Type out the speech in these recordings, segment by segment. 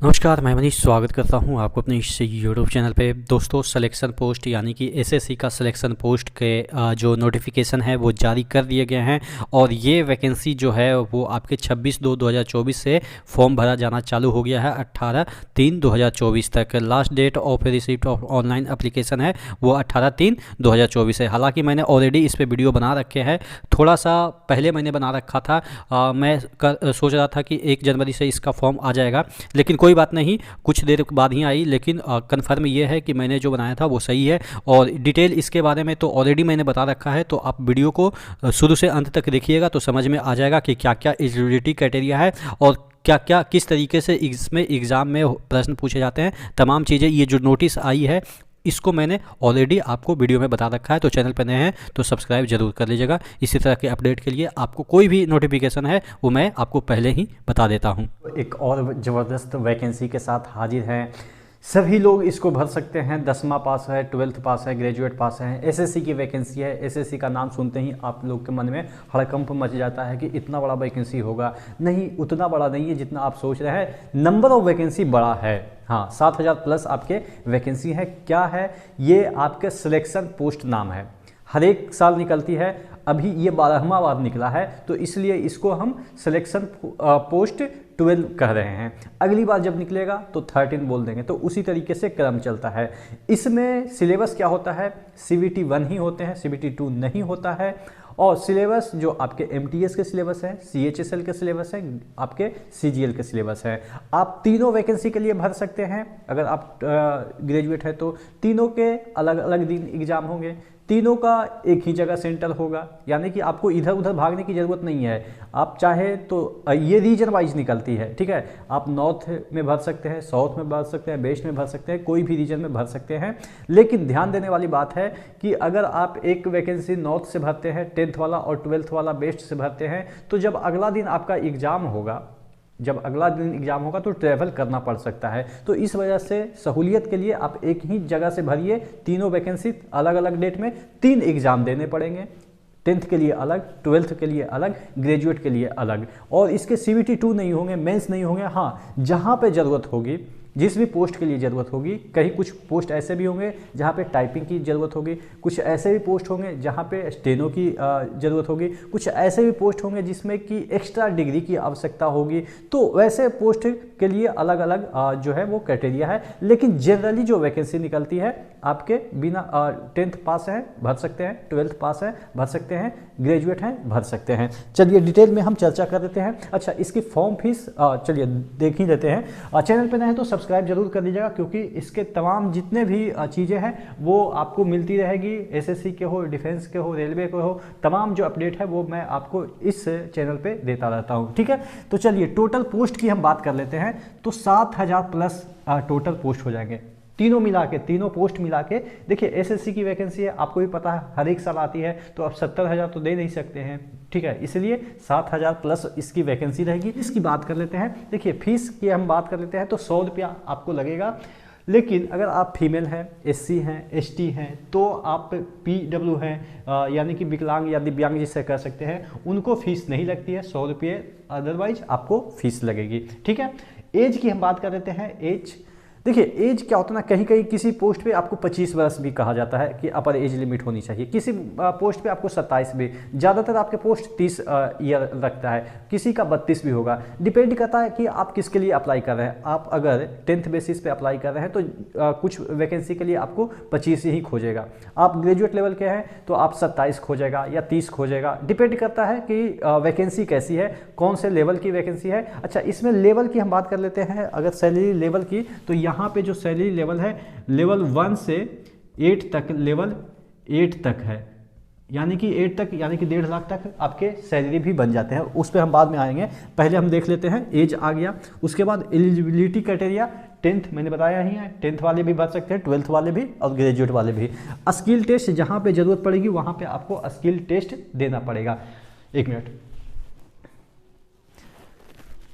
नमस्कार, मैं मनीष स्वागत करता हूं आपको अपने इस यूट्यूब चैनल पे। दोस्तों, सिलेक्शन पोस्ट यानी कि एसएससी का सिलेक्शन पोस्ट के जो नोटिफिकेशन है वो जारी कर दिए गए हैं और ये वैकेंसी जो है वो आपके 26/2/2024 से फॉर्म भरा जाना चालू हो गया है। 18/3/2024 तक last date of receipt of online application है वो 18/3/2024 है। हालांकि मैंने ऑलरेडी इस पर वीडियो बना रखे हैं, थोड़ा सा पहले मैंने बना रखा था। मैं सोच रहा था कि 1 जनवरी से इसका फॉर्म आ जाएगा, लेकिन कोई बात नहीं, कुछ देर बाद ही आई। लेकिन कंफर्म ये है कि मैंने जो बनाया था वो सही है और डिटेल इसके बारे में तो ऑलरेडी मैंने बता रखा है। तो आप वीडियो को शुरू से अंत तक देखिएगा तो समझ में आ जाएगा कि क्या क्या एलिजिबिलिटी क्राइटेरिया है और क्या क्या किस तरीके से इसमें एग्ज़ाम में प्रश्न पूछे जाते हैं। तमाम चीज़ें ये जो नोटिस आई है इसको मैंने ऑलरेडी आपको वीडियो में बता रखा है। तो चैनल पर नए हैं तो सब्सक्राइब जरूर कर लीजिएगा। इसी तरह के अपडेट के लिए आपको कोई भी नोटिफिकेशन है वो मैं आपको पहले ही बता देता हूं। एक और ज़बरदस्त वैकेंसी के साथ हाजिर हैं। सभी लोग इसको भर सकते हैं। 10वां पास है, 12th पास है, ग्रेजुएट पास है। एसएससी की वैकेंसी है। एसएससी का नाम सुनते ही आप लोग के मन में हड़कंप मच जाता है कि इतना बड़ा वैकेंसी होगा। नहीं, उतना बड़ा नहीं है जितना आप सोच रहे हैं। नंबर ऑफ वैकेंसी बड़ा है। हाँ, 7000 प्लस आपके वैकेंसी है। क्या है ये? आपके सिलेक्शन पोस्ट नाम है। हर एक साल निकलती है, अभी ये 12वां बार निकला है, तो इसलिए इसको हम सिलेक्शन पोस्ट 12 कह रहे हैं। अगली बार जब निकलेगा तो 13 बोल देंगे। तो उसी तरीके से क्रम चलता है। इसमें सिलेबस क्या होता है? CBT 1 ही होते हैं, CBT 2 नहीं होता है। और सिलेबस जो आपके MTS के सिलेबस है, CHSL के सिलेबस है, आपके CGL के सिलेबस है। आप तीनों वैकेंसी के लिए भर सकते हैं। अगर आप ग्रेजुएट है तो तीनों के अलग अलग दिन एग्जाम होंगे, तीनों का एक ही जगह सेंटर होगा, यानी कि आपको इधर उधर भागने की ज़रूरत नहीं है। आप चाहे तो ये रीजन वाइज निकलती है, ठीक है। आप नॉर्थ में भर सकते हैं, साउथ में भर सकते हैं, वेस्ट में भर सकते हैं, कोई भी रीजन में भर सकते हैं। लेकिन ध्यान देने वाली बात है कि अगर आप एक वैकेंसी नॉर्थ से भरते हैं 10th वाला और 12th वाला वेस्ट से भरते हैं, तो जब अगला दिन आपका एग्ज़ाम होगा, तो ट्रैवल करना पड़ सकता है। तो इस वजह से सहूलियत के लिए आप एक ही जगह से भरिए। तीनों वैकेंसी अलग अलग डेट में 3 एग्ज़ाम देने पड़ेंगे। 10th के लिए अलग, 12th के लिए अलग, ग्रेजुएट के लिए अलग। और इसके CBT 2 नहीं होंगे, मेंस नहीं होंगे। हाँ, जहाँ पे ज़रूरत होगी, जिस भी पोस्ट के लिए ज़रूरत होगी, कहीं कुछ पोस्ट ऐसे भी होंगे जहाँ पे टाइपिंग की ज़रूरत होगी, कुछ ऐसे भी पोस्ट होंगे जहाँ पे स्टेनो की ज़रूरत होगी, कुछ ऐसे भी पोस्ट होंगे जिसमें कि एक्स्ट्रा डिग्री की आवश्यकता होगी। तो वैसे पोस्ट के लिए अलग अलग जो है वो क्राइटेरिया है। लेकिन जनरली जो वैकेंसी निकलती है आपके बिना 10th पास है भर सकते हैं, 12th पास है भर सकते हैं, ग्रेजुएट हैं भर सकते हैं। चलिए डिटेल में हम चर्चा कर लेते हैं। अच्छा, इसकी फॉर्म फीस चलिए देख ही लेते हैं। चैनल पर नए हैं तो सब्सक्राइब जरूर कर लीजिएगा, क्योंकि इसके तमाम जितने भी चीज़ें हैं वो आपको मिलती रहेगी। एसएससी के हो, डिफेंस के हो, रेलवे के हो, तमाम जो अपडेट है वो मैं आपको इस चैनल पे देता रहता हूँ, ठीक है। तो चलिए टोटल पोस्ट की हम बात कर लेते हैं। तो 7000 प्लस टोटल पोस्ट हो जाएंगे, तीनों मिला के, तीनों पोस्ट मिला के। देखिए एसएससी की वैकेंसी है, आपको भी पता है हर एक साल आती है, तो आप 70,000 तो दे नहीं सकते हैं, ठीक है। इसलिए 7000 प्लस इसकी वैकेंसी रहेगी। इसकी बात कर लेते हैं। देखिए फीस की हम बात कर लेते हैं तो 100 रुपया आपको लगेगा। लेकिन अगर आप फीमेल हैं, SC हैं, ST हैं, तो आप PW हैं, यानी कि विकलांग या दिव्यांग जिससे कह सकते हैं, उनको फीस नहीं लगती है, 100 रुपये अदरवाइज आपको फीस लगेगी, ठीक है। एज की हम बात कर लेते हैं। एज देखिए, एज क्या होता है ना, कहीं कहीं किसी पोस्ट पे आपको 25 वर्ष भी कहा जाता है कि अपर एज लिमिट होनी चाहिए, किसी पोस्ट पे आपको 27 भी, ज़्यादातर आपके पोस्ट 30 ईयर रखता है, किसी का 32 भी होगा। डिपेंड करता है कि आप किसके लिए अप्लाई कर रहे हैं। आप अगर 10th बेसिस पे अप्लाई कर रहे हैं तो कुछ वैकेंसी के लिए आपको 25 ही खोजेगा। आप ग्रेजुएट लेवल के हैं तो आप 27 खोजेगा या 30 खोजेगा। डिपेंड करता है कि वैकेंसी कैसी है, कौन से लेवल की वैकेंसी है। अच्छा, इसमें लेवल की हम बात कर लेते हैं। अगर सैलरी लेवल की, तो यहाँ पे जो सैलरी लेवल है, लेवल 1 से 8 तक, लेवल 8 तक है, यानी कि 8 तक, यानी कि 1.5 लाख तक आपके सैलरी भी बन जाते हैं। उस पर हम बाद में आएंगे, पहले हम देख लेते हैं। एज आ गया, उसके बाद एलिजिबिलिटी क्राइटेरिया 10th मैंने बताया ही है, 10th वाले भी भर सकते हैं, 12th वाले भी और ग्रेजुएट वाले भी। स्किल टेस्ट जहाँ पे जरूरत पड़ेगी वहाँ पे आपको स्किल टेस्ट देना पड़ेगा। 1 मिनट।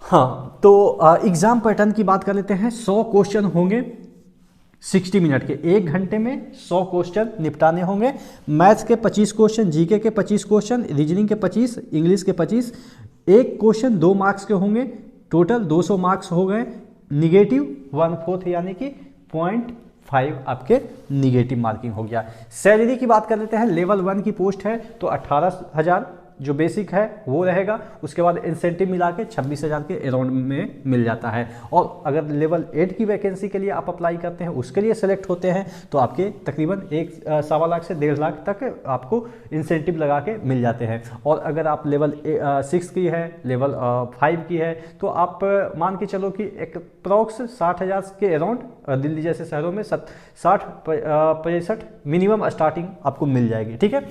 हाँ, तो एग्जाम पैटर्न की बात कर लेते हैं। 100 क्वेश्चन होंगे 60 मिनट के, 1 घंटे में 100 क्वेश्चन निपटाने होंगे। मैथ्स के 25 क्वेश्चन, जीके के 25 क्वेश्चन, रीजनिंग के 25, इंग्लिश के 25। एक क्वेश्चन 2 मार्क्स के होंगे, टोटल 200 मार्क्स हो गए। -1/4 यानी कि 0.5 आपके निगेटिव मार्किंग हो गया। सैलरी की बात कर लेते हैं। लेवल 1 की पोस्ट है तो 18,000 जो बेसिक है वो रहेगा, उसके बाद इंसेंटिव मिला के 26,000 के अराउंड में मिल जाता है। और अगर लेवल 8 की वैकेंसी के लिए आप अप्लाई करते हैं, उसके लिए सेलेक्ट होते हैं, तो आपके तकरीबन 1.25 लाख से 1.5 लाख तक आपको इंसेंटिव लगा के मिल जाते हैं। और अगर आप लेवल 6 की है, लेवल 5 की है, तो आप मान के चलो कि एक अप्रॉक्स 60,000 के अराउंड दिल्ली जैसे शहरों में 60-65 मिनिमम स्टार्टिंग आपको मिल जाएगी। ठीक है।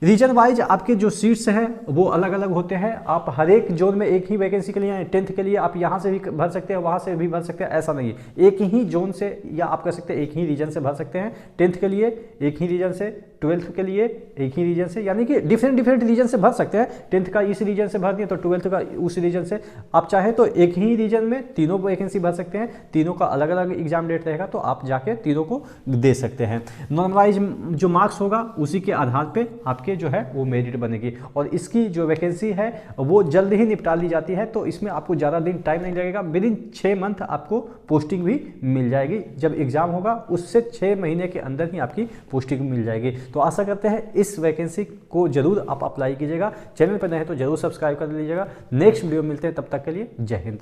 रीजन वाइज आपके जो सीट्स हैं वो अलग अलग होते हैं। आप हर एक जोन में एक ही वैकेंसी के लिए, 10th के लिए आप यहाँ से भी भर सकते हैं, वहाँ से भी भर सकते हैं, ऐसा नहीं है। एक ही जोन से या आप कह सकते हैं एक ही रीजन से भर सकते हैं। 10th के लिए एक ही रीजन से, 12th के लिए एक ही रीजन से, यानी कि डिफरेंट रीजन से भर सकते हैं। 10th का इस रीजन से भर दिया तो 12th का उस रीजन से। आप चाहे तो एक ही रीजन में तीनों वैकेंसी भर सकते हैं। तीनों का अलग अलग एग्जाम डेट रहेगा, तो आप जाके तीनों को दे सकते हैं। नॉर्मलाइज जो मार्क्स होगा उसी के आधार पे आपके जो है वो मेरिट बनेगी। और इसकी जो वैकेंसी है वो जल्द ही निपटा ली जाती है, तो इसमें आपको ज़्यादा दिन टाइम नहीं लगेगा। विदिन 6 मंथ आपको पोस्टिंग भी मिल जाएगी। जब एग्जाम होगा उससे 6 महीने के अंदर ही आपकी पोस्टिंग मिल जाएगी। तो आशा करते हैं इस वैकेंसी को जरूर आप अप्लाई कीजिएगा। चैनल पर नए हैं तो जरूर सब्सक्राइब कर लीजिएगा। नेक्स्ट वीडियो मिलते हैं, तब तक के लिए जय हिंद।